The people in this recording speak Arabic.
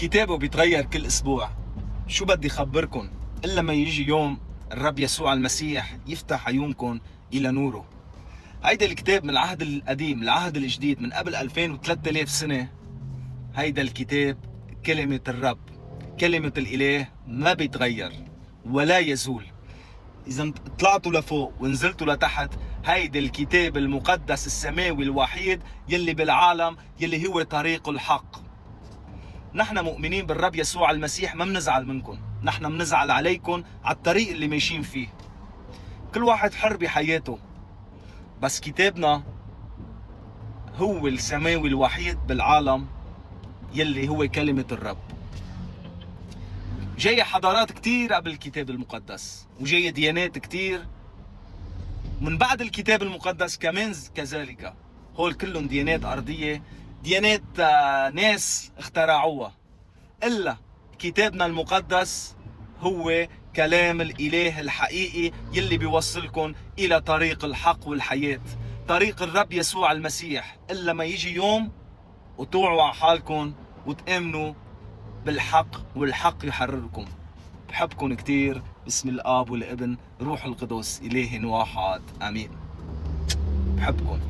كتابه بيتغير كل اسبوع. شو بدي خبركن الا ما يجي يوم الرب يسوع المسيح يفتح عيونكم الى نوره. هيدا الكتاب من العهد القديم العهد الجديد من قبل 2000 و 3000 سنة. هيدا الكتاب كلمة الرب، كلمة الإله ما بيتغير ولا يزول. إذا طلعتوا لفوق ونزلتوا لتحت، هيدا الكتاب المقدس السماوي الوحيد يلي بالعالم، يلي هو طريق الحق. نحن مؤمنين بالرب يسوع المسيح، ما منزعل منكم، نحن منزعل عليكم على الطريق اللي ماشيين فيه. كل واحد حر بحياته، بس كتابنا هو السماوي الوحيد بالعالم يلي هو كلمة الرب. جاية حضارات كتير قبل الكتاب المقدس، وجاية ديانات كتير من بعد الكتاب المقدس كمان كذلك. هول كلهم ديانات أرضية، ديانات ناس اخترعوها. إلا كتابنا المقدس هو كلام الإله الحقيقي يلي بيوصلكم إلى طريق الحق والحياة، طريق الرب يسوع المسيح. إلا ما يجي يوم وتوعوا على حالكم وتآمنوا بالحق والحق يحرركم. بحبكم كتير باسم الآب والابن روح القدس إله واحد آمين. بحبكم.